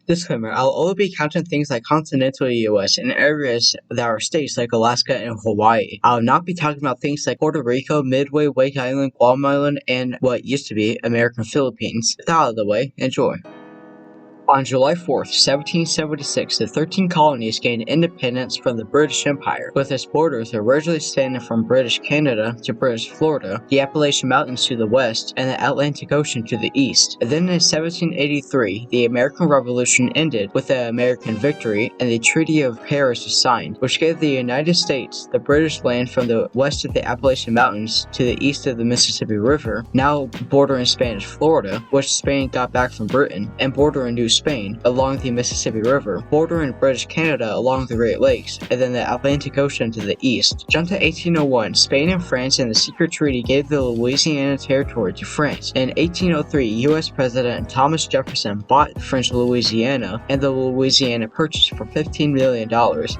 Disclaimer, I'll only be counting things like continental US and areas that are states like Alaska and Hawaii. I'll not be talking about things like Puerto Rico, Midway, Wake Island, Guam Island, and what used to be American Philippines. With that out of the way, enjoy. On July 4th, 1776, the 13 colonies gained independence from the British Empire, with its borders originally spanning from British Canada to British Florida, the Appalachian Mountains to the west, and the Atlantic Ocean to the east. Then in 1783, the American Revolution ended with the American victory, and the Treaty of Paris was signed, which gave the United States the British land from the west of the Appalachian Mountains to the east of the Mississippi River, now bordering Spanish Florida, which Spain got back from Britain, and bordering New Spain along the Mississippi River, bordering British Canada along the Great Lakes, and then the Atlantic Ocean to the east. Jump to 1801, Spain and France in the secret treaty gave the Louisiana Territory to France. In 1803, U.S. President Thomas Jefferson bought French Louisiana and the Louisiana Purchase for $15 million,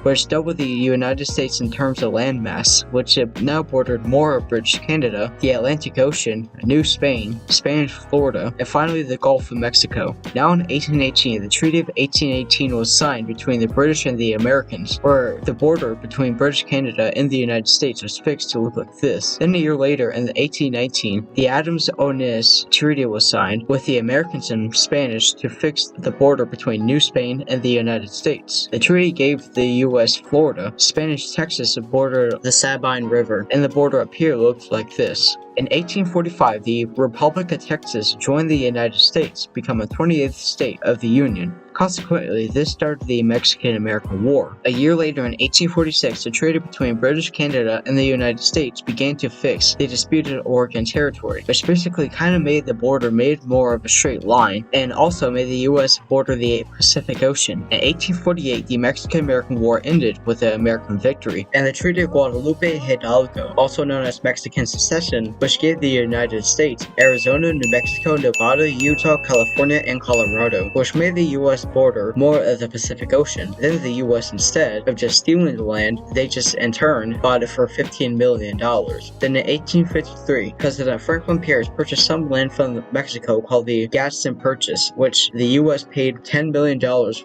which doubled the United States in terms of landmass, which now bordered more of British Canada, the Atlantic Ocean, New Spain, Spanish Florida, and finally the Gulf of Mexico. Now in 1818, the Treaty of 1818 was signed between the British and the Americans, where the border between British Canada and the United States was fixed to look like this. Then a year later, in 1819, the Adams-Onis Treaty was signed with the Americans and Spanish to fix the border between New Spain and the United States. The treaty gave the U.S. Florida, Spanish Texas bordered the Sabine River, and the border up here looked like this. In 1845, the Republic of Texas joined the United States, becoming the 28th state of the Union. Consequently, this started the Mexican-American War. A year later, in 1846, the treaty between British Canada and the United States began to fix the disputed Oregon Territory, which basically kind of made the border made more of a straight line, and also made the U.S. border the Pacific Ocean. In 1848, the Mexican-American War ended with the American victory, and the Treaty of Guadalupe Hidalgo, also known as Mexican Secession, which gave the United States Arizona, New Mexico, Nevada, Utah, California, and Colorado, which made the U.S. border more of the Pacific Ocean. Then the U.S., instead of just stealing the land, they just in turn bought it for $15 million. Then in 1853, President Franklin Pierce purchased some land from Mexico called the Gadsden Purchase, which the U.S. paid $10 million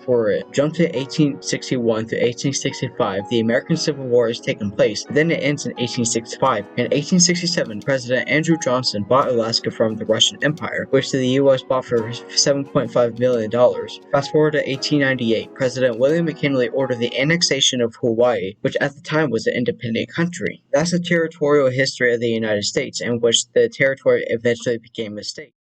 for it. Jump to 1861 to 1865, the American Civil War has taken place. Then it ends in 1865. In 1867, President Andrew Johnson bought Alaska from the Russian Empire, which the U.S. bought for $7.5 million. Fast forward to 1898, President William McKinley ordered the annexation of Hawaii, which at the time was an independent country. That's the territorial history of the United States, in which the territory eventually became a state.